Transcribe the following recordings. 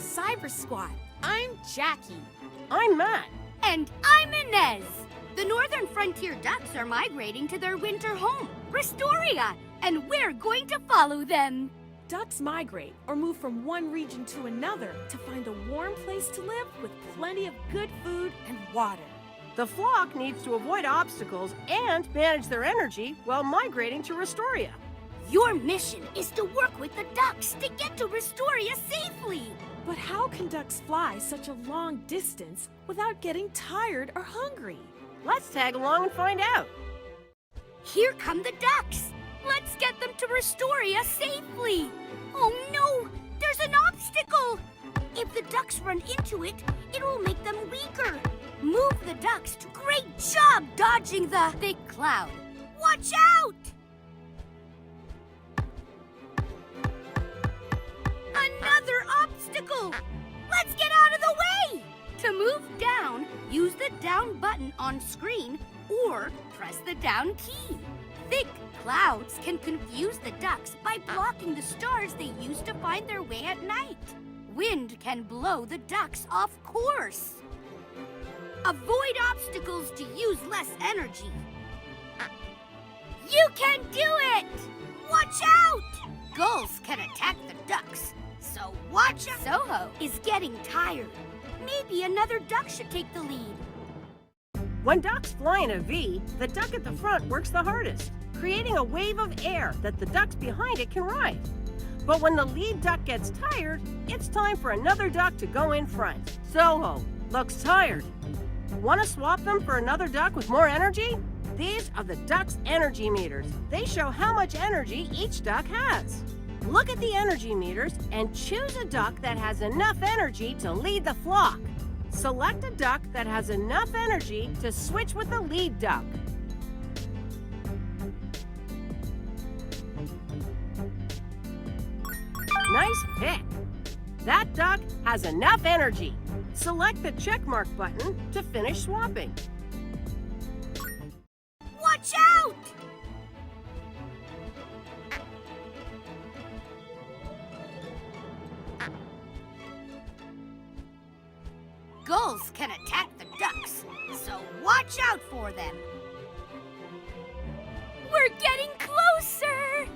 CyberSquad. I'm Jackie. I'm Matt. And I'm Inez. The northern frontier ducks are migrating to their winter home, Restoria, and we're going to follow them. Ducks migrate or move from one region to another to find a warm place to live with plenty of good food and water. The flock needs to avoid obstacles and manage their energy while migrating to Restoria. Your mission is to work with the ducks to get to Restoria safely. But how can ducks fly such a long distance without getting tired or hungry? Let's tag along and find out. Here come the ducks. Let's get them to Restoria safely. Oh no, there's an obstacle. If the ducks run into it, it will make them weaker. Move the ducks. Great job dodging the thick cloud. Watch out! Another obstacle. Let's get out of the way. To move down, use the down button on screen or press the down key. Thick clouds can confuse the ducks by blocking the stars they use to find their way at night. Wind can blow the ducks off course. Avoid obstacles to use less energy. You can do it! Watch out! Gulls can attack the ducks, so watch out. Soho is getting tired. Maybe another duck should take the lead. When ducks fly in a V, the duck at the front works the hardest, creating a wave of air that the ducks behind it can ride. But when the lead duck gets tired, it's time for another duck to go in front. Soho looks tired. Want to swap them for another duck with more energy? These are the duck's energy meters. They show how much energy each duck has. Look at the energy meters and choose a duck that has enough energy to lead the flock. Select a duck that has enough energy to switch with the lead duck. Nice pick. That duck has enough energy. Select the checkmark button to finish swapping. Watch out! Gulls can attack the ducks, so watch out for them. We're getting closer!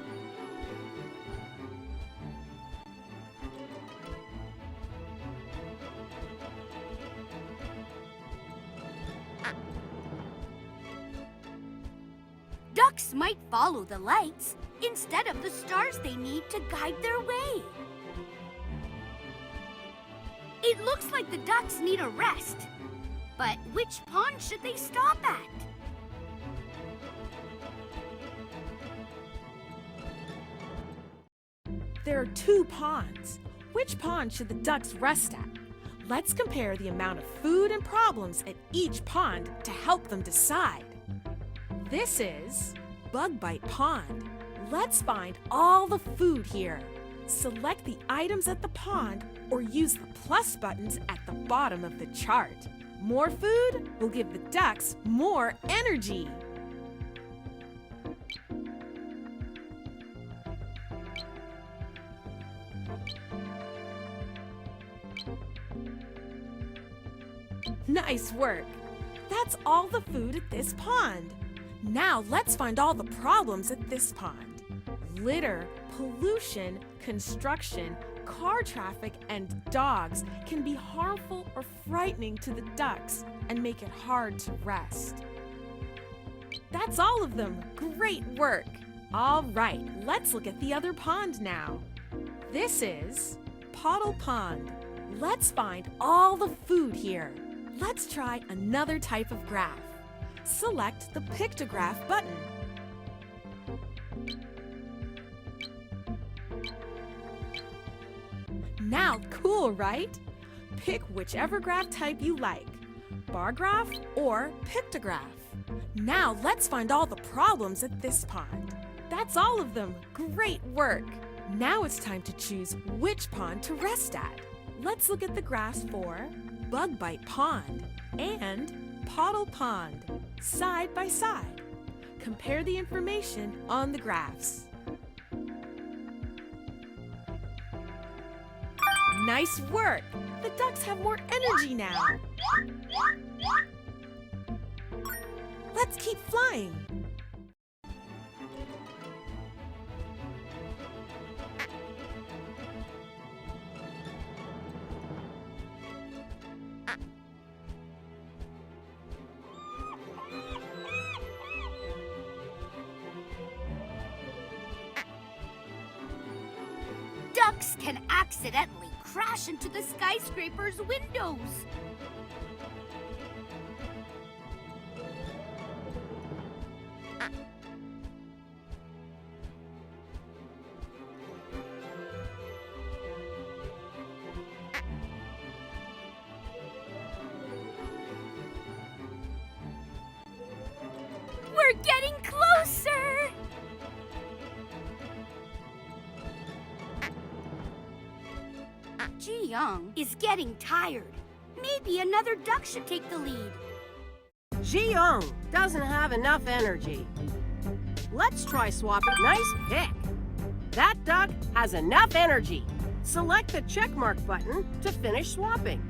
Ducks might follow the lights instead of the stars they need to guide their way. It looks like the ducks need a rest. But which pond should they stop at? There are 2 ponds. Which pond should the ducks rest at? Let's compare the amount of food and problems at each pond to help them decide. This is Bug Bite Pond. Let's find all the food here. Select the items at the pond or use the plus buttons at the bottom of the chart. More food will give the ducks more energy. Nice work! That's all the food at this pond. Now let's find all the problems at this pond. Litter, pollution, construction, car traffic, and dogs can be harmful or frightening to the ducks and make it hard to rest. That's all of them. Great work! All right, let's look at the other pond now. This is Pottle Pond. Let's find all the food here. Let's try another type of graph. Select the pictograph button. Now, cool, right? Pick whichever graph type you like, bar graph or pictograph. Now let's find all the problems at this pond. That's all of them. Great work! Now it's time to choose which pond to rest at. Let's look at the graphs for Bug Bite Pond and Pottle Pond, side by side. Compare the information on the graphs. Nice work! The ducks have more energy now. Let's keep flying. Ducks can accidentally crash into the skyscraper's windows. We're getting closer! Ji-young is getting tired. Maybe another duck should take the lead. Ji-young doesn't have enough energy. Let's try swapping. Nice pick. That duck has enough energy. Select the checkmark button to finish swapping.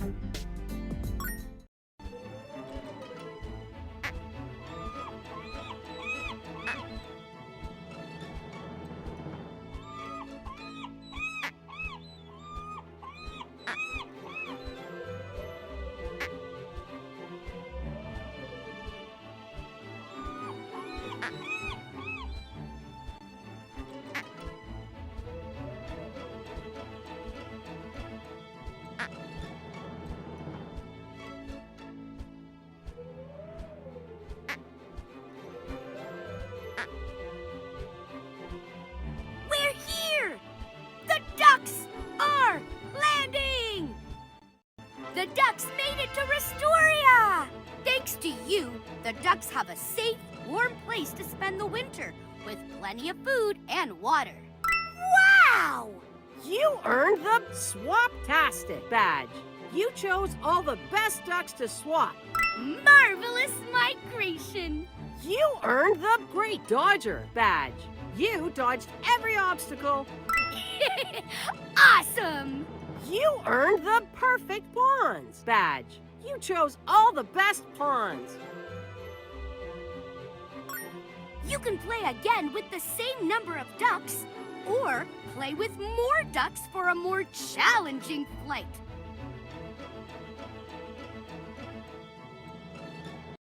The ducks made it to Restoria! Thanks to you, the ducks have a safe, warm place to spend the winter with plenty of food and water. Wow! You earned the Swaptastic badge. You chose all the best ducks to swap. Marvelous migration! You earned the Great Dodger badge. You dodged every obstacle. Awesome! You earned the Perfect Pawns badge. You chose all the best pawns. You can play again with the same number of ducks, or play with more ducks for a more challenging flight.